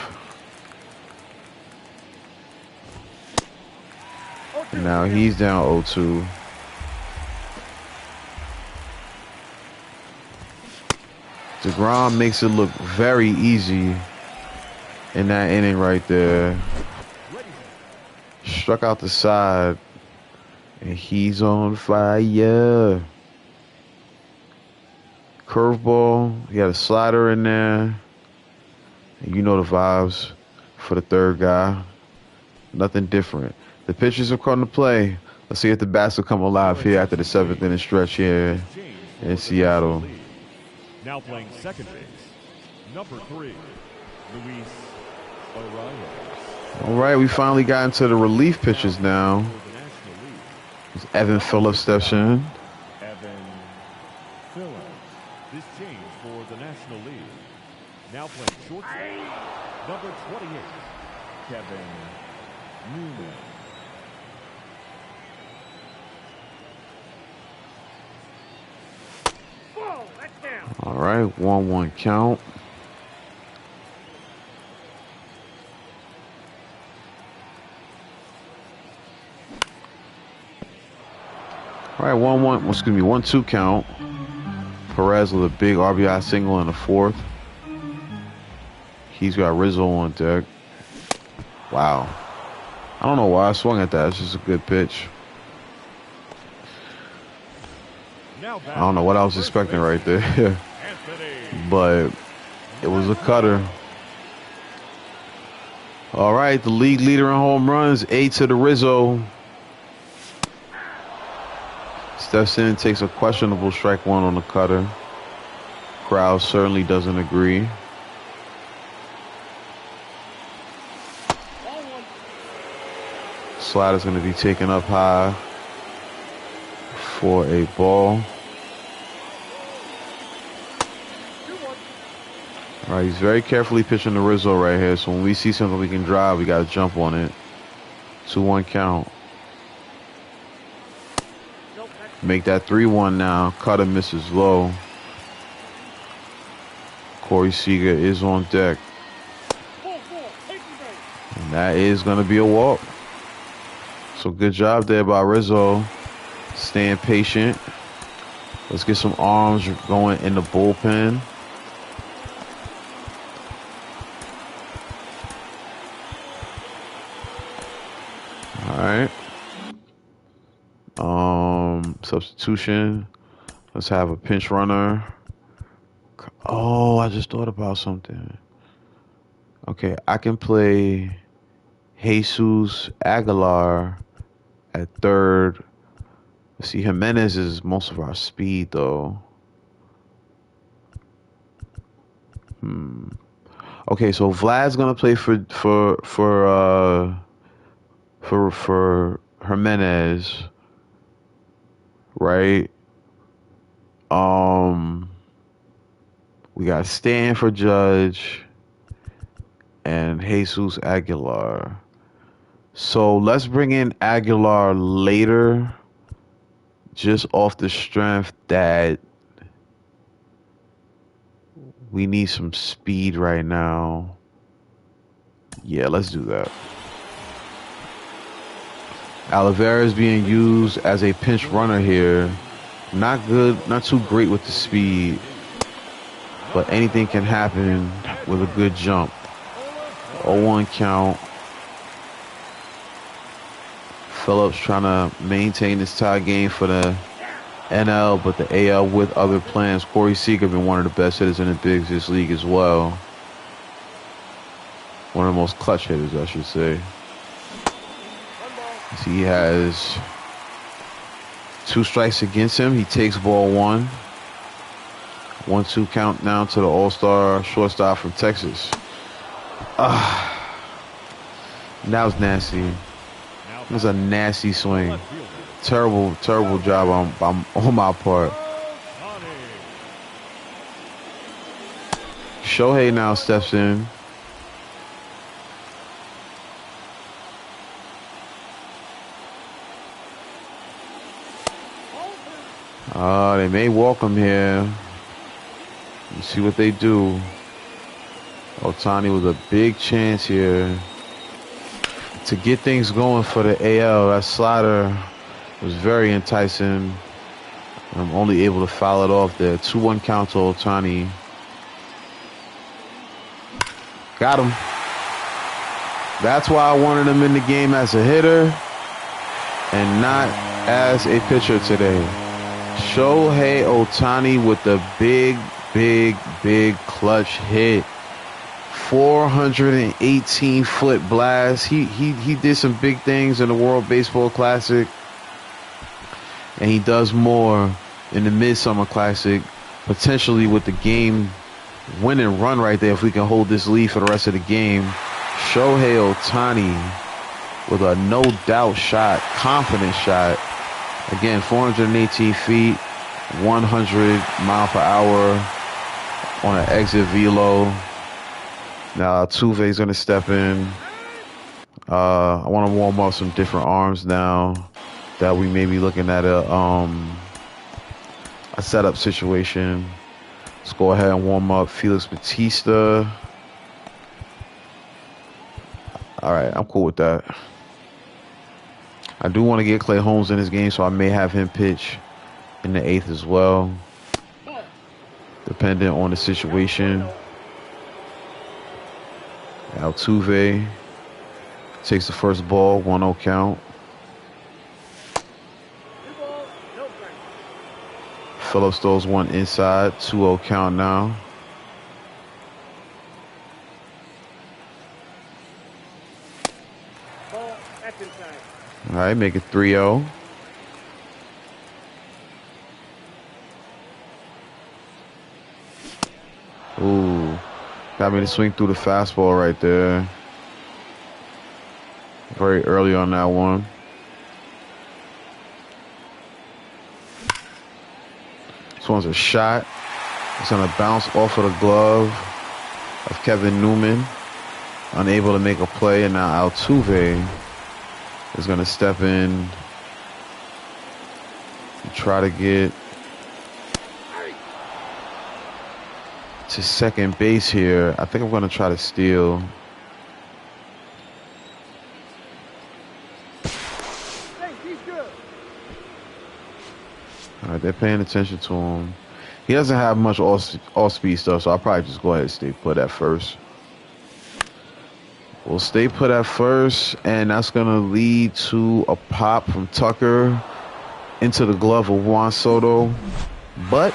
And now he's down 0-2. DeGrom makes it look very easy in that inning right there. Struck out the side. And he's on fire. Curveball. He had a slider in there. And you know the vibes for the third guy. Nothing different. The pitchers are coming to play. Let's see if the bats will come alive here after the 7th inning stretch here in Seattle. Now playing second base, number 3, Luis Arias. All right, we finally got into the relief pitches now. As Evan Phillips steps in. Evan Phillips. This change for the National League. Now playing shortstop, number 28, Kevin Newman. Whoa, that's down. All right, 1-1 count. All right, 1-2 count. Perez with a big RBI single in the 4th. He's got Rizzo on deck. Wow. I don't know why I swung at that. It's just a good pitch. I don't know what I was expecting right there. But it was a cutter. All right, the league leader in home runs, 8 to the Rizzo. Steps in, takes a questionable strike 1 on the cutter. Crowd certainly doesn't agree. Slider's going to be taken up high for a ball. All right, he's very carefully pitching to Rizzo right here. So when we see something we can drive, we got to jump on it. 2-1 count. Make that 3-1 now. Cutter misses low. Corey Seager is on deck. And that is going to be a walk. So good job there by Rizzo. Staying patient. Let's get some arms going in the bullpen. All right. Substitution. Let's have a pinch runner. Oh, I just thought about something. Okay, I can play Jesus Aguilar at third. See, Jimenez is most of our speed, though. Okay, so Vlad's gonna play for Jimenez, right? We got Stan for Judge and Jesus Aguilar. So let's bring in Aguilar later, just off the strength that we need some speed right now. Yeah, let's do that. Oliveira is being used as a pinch runner here. Not good, not too great with the speed, but anything can happen with a good jump. 0-1 count. Phillips trying to maintain this tie game for the NL, but the AL with other plans. Corey Seager been one of the best hitters in the bigs this league as well. One of the most clutch hitters, I should say. He has 2 strikes against him. He takes ball 1. 1-2 count now to the All-Star shortstop from Texas. That was nasty. It was a nasty swing. Terrible job on my part. Shohei now steps in. They may walk him here. Let's see what they do. Ohtani with a big chance here to get things going for the AL. That slider was very enticing. I'm only able to foul it off there. 2-1 count to Ohtani. Got him. That's why I wanted him in the game as a hitter and not as a pitcher today. Shohei Ohtani with the big clutch hit. 418-foot blast. He did some big things in the World Baseball Classic, and he does more in the Midsummer Classic, potentially with the game winning run right there if we can hold this lead for the rest of the game. Shohei Ohtani with a no doubt shot, confident shot. Again, 418 feet, 100 mile per hour on an exit velo. Now Altuve's gonna step in. I want to warm up some different arms now that we may be looking at a setup situation. Let's go ahead and warm up Felix Bautista. All right, I'm cool with that. I do want to get Clay Holmes in this game, so I may have him pitch in the 8th as well, depending on the situation. Altuve takes the first ball, 1-0 count. Phillips throws one inside, 2-0 count now. All right, make it 3-0. Ooh, got me to swing through the fastball right there. Very early on that one. This one's a shot. It's going to bounce off of the glove of Kevin Newman. Unable to make a play, and now Altuve is going to step in and try to get to second base here. I think I'm going to try to steal. All right, they're paying attention to him. He doesn't have much off-speed stuff, so I'll probably just go ahead and stay put at first. We'll stay put at first, and that's going to lead to a pop from Tucker into the glove of Juan Soto. But,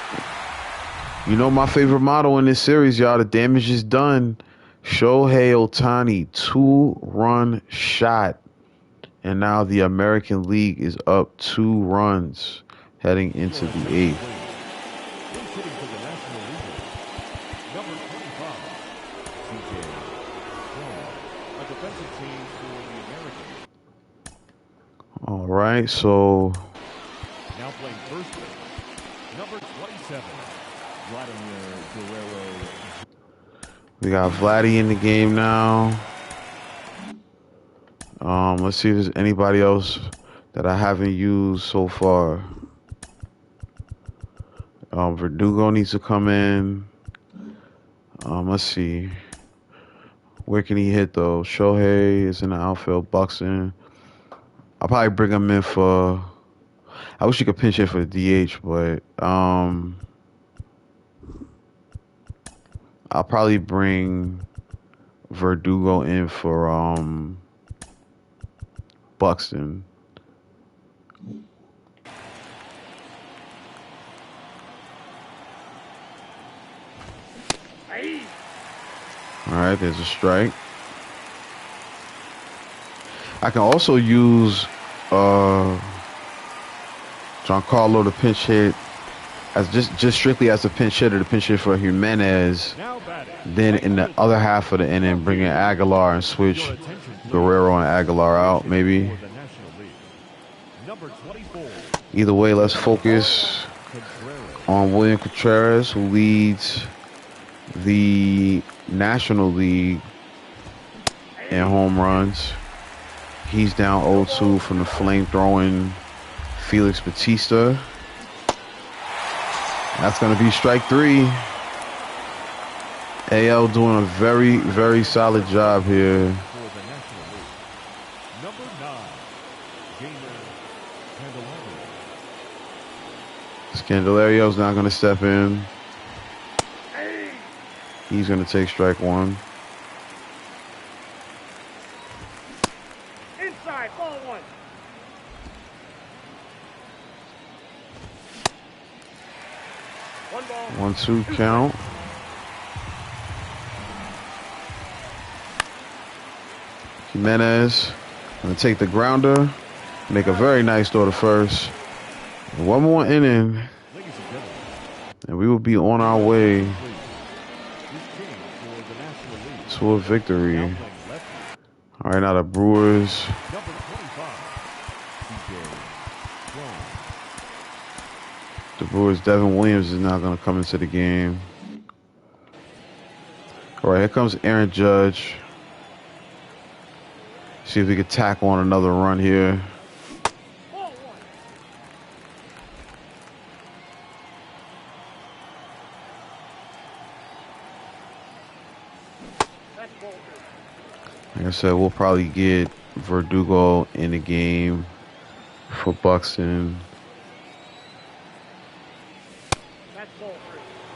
you know my favorite motto in this series, y'all, the damage is done. Shohei Ohtani, 2-run shot. And now the American League is up 2 runs heading into the 8th. All right, so now playing first base, number 27, Vladimir Guerrero. we got Vladdy in the game now. Let's see if there's anybody else that I haven't used so far. Verdugo needs to come in. Let's see. Where can he hit though? Shohei is in the outfield. Buxton. I'll probably bring him in for. I wish you could pinch hit for the DH, but I'll probably bring Verdugo in for Buxton. All right, there's a strike. I can also use Giancarlo the pinch hit as just strictly as a pinch hitter, the pinch hit for Jimenez. Now batting. Then in the other half of the inning, bring in Aguilar and switch Your attention, please. Guerrero and Aguilar out, maybe. For the National League. Number 24. Either way, let's focus on William Contreras, who leads the National League in home runs. He's down 0-2 from the flame-throwing Felix Bautista. That's going to be strike 3. AL doing a very, very solid job here. For the National League. Number 9. Candelario's not going to step in. He's going to take strike 1. Inside, ball 1. One ball. 1-2 count. Jimenez going to take the grounder. Make a very nice throw to first. One more inning, and we will be on our way to a victory. All right, now the Brewers. The Brewers, Devin Williams is not going to come into the game. All right, here comes Aaron Judge. See if we could tack on another run here. Like I said, we'll probably get Verdugo in the game for Buxton.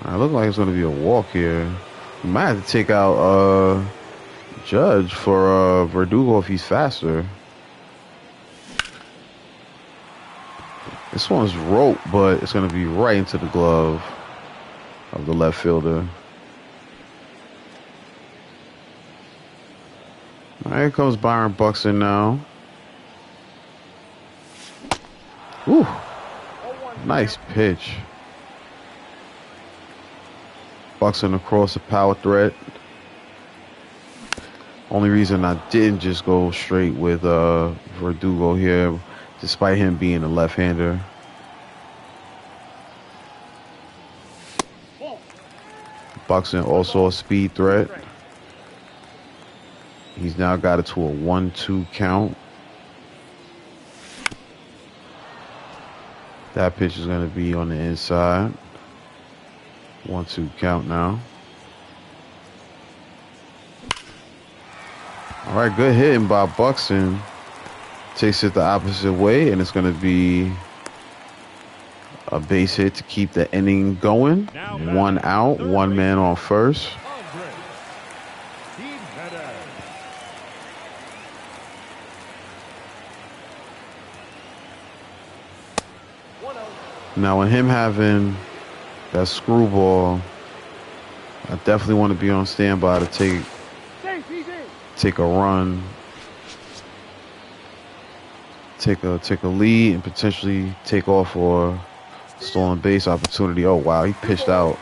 It looks like it's going to be a walk here. We might have to take out Judge for Verdugo if he's faster. This one's rope, but it's going to be right into the glove of the left fielder. All right, here comes Byron Buxton now. Ooh, nice pitch. Buxton across the power threat. Only reason I didn't just go straight with Verdugo here, despite him being a left-hander. Buxton also a speed threat. He's now got it to a 1-2 count. That pitch is going to be on the inside. 1-2 count now. All right, good hitting by Buxton. Takes it the opposite way, and it's going to be a base hit to keep the inning going. 1 out, 1 man on first. Now, with him having that screwball, I definitely want to be on standby to take a run, take a lead, and potentially take off for a stolen base opportunity. Oh wow, he pitched out.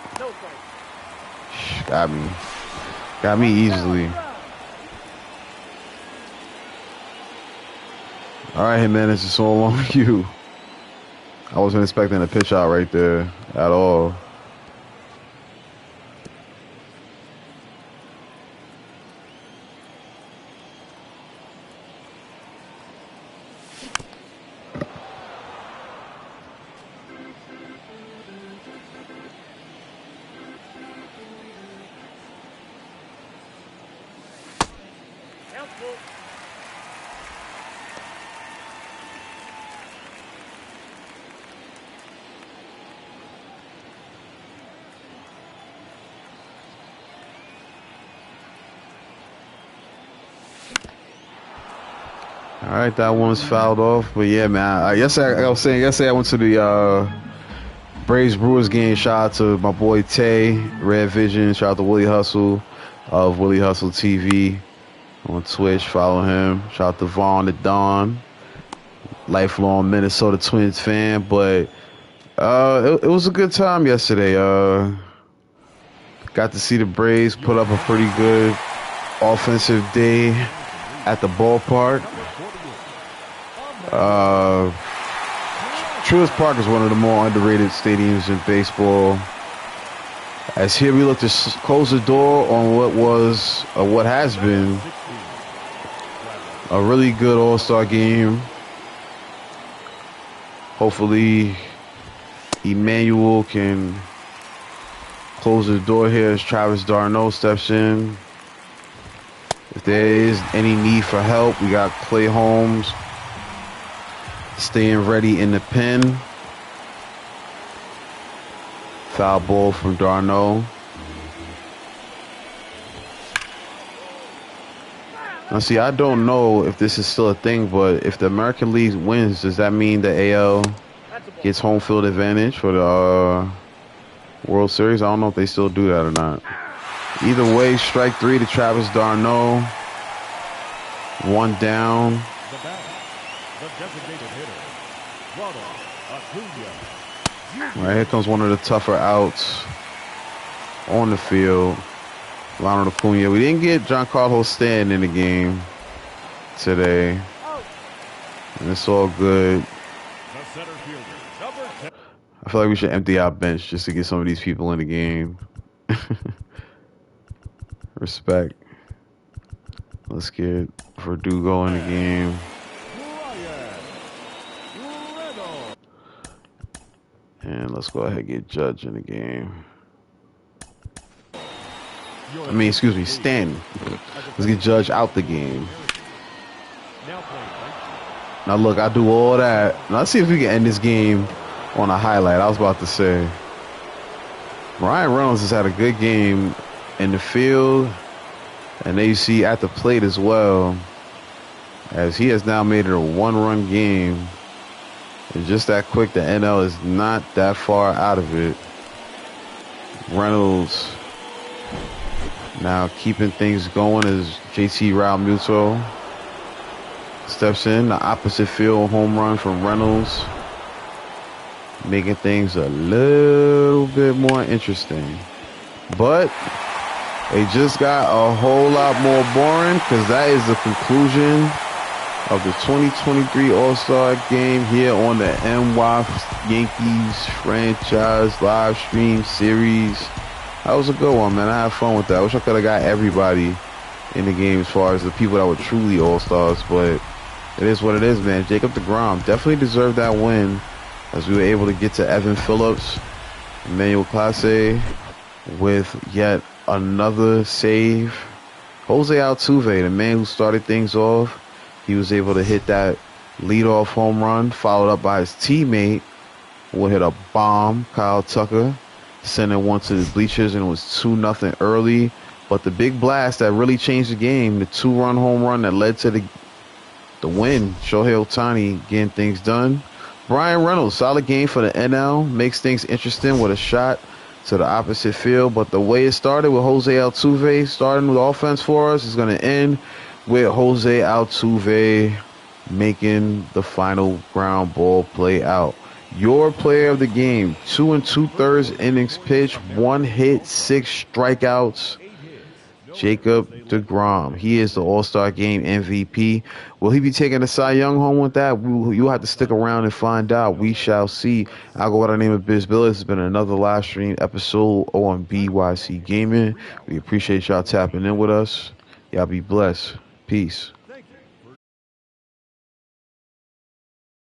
Got me easily. All right, Jimenez, it's all on you. I wasn't expecting a pitch out right there at all. All right, that one's fouled off. But yeah, man, I was saying yesterday I went to the Braves Brewers game. Shout out to my boy Tay, Red Vision. Shout out to Willie Hustle of Willie Hustle TV on Twitch. Follow him. Shout out to Vaughn the Don. lifelong Minnesota Twins fan, but it was a good time yesterday. Got to see the Braves put up a pretty good offensive day at the ballpark. Truist Park is one of the more underrated stadiums in baseball. As here we look to close the door on what has been a really good All-Star game. Hopefully, Emmanuel can close the door here as Travis d'Arnaud steps in. If there is any need for help, we got Clay Holmes staying ready in the pen. Foul ball from d'Arnaud. Now, see, I don't know if this is still a thing, but if the American League wins, does that mean the AL gets home field advantage for the World Series? I don't know if they still do that or not. Either way, strike three to Travis d'Arnaud. One down. Right, here comes one of the tougher outs on the field. Ronald Acuna. We didn't get Giancarlo Stanton in the game today. And it's all good. I feel like we should empty our bench just to get some of these people in the game. Respect. Let's get Verdugo in the game. And let's go ahead and get Judge in the game. I mean, excuse me, Stanton. Let's get Judge out the game. Now, look, I do all that. Now, let's see if we can end this game on a highlight. I was about to say. Ryan Reynolds has had a good game in the field. And there you see at the plate as well. As he has now made it a one-run game. And just that quick, the NL is not that far out of it. Reynolds now keeping things going as JT Realmuto steps in. The opposite field home run from Reynolds, making things a little bit more interesting. But they just got a whole lot more boring because that is the conclusion of the 2023 All-Star Game here on the NY Yankees franchise live stream series. That was a good one, man. I had fun with that. I wish I could have got everybody in the game as far as the people that were truly All-Stars, but it is what it is, man. Jacob deGrom definitely deserved that win as we were able to get to Evan Phillips, Emmanuel Clase with yet another save. Jose Altuve, the man who started things off, he was able to hit that leadoff home run, followed up by his teammate who hit a bomb, Kyle Tucker, sending one to the bleachers, and it was 2-0 early. But the big blast that really changed the game, the 2-run home run that led to the win, Shohei Ohtani getting things done. Brian Reynolds, solid game for the NL, makes things interesting with a shot to the opposite field. But the way it started with Jose Altuve starting with offense for us is going to end with Jose Altuve making the final ground ball play out. Your player of the game, 2 2/3 innings pitched, 1 hit, 6 strikeouts. Jacob deGrom. He is the All-Star Game MVP. Will he be taking a Cy Young home with that? You'll have to stick around and find out. We shall see. I'll go by the name of Biz Bill. This has been another live stream episode on BYC Gaming. We appreciate y'all tapping in with us. Y'all be blessed. Peace.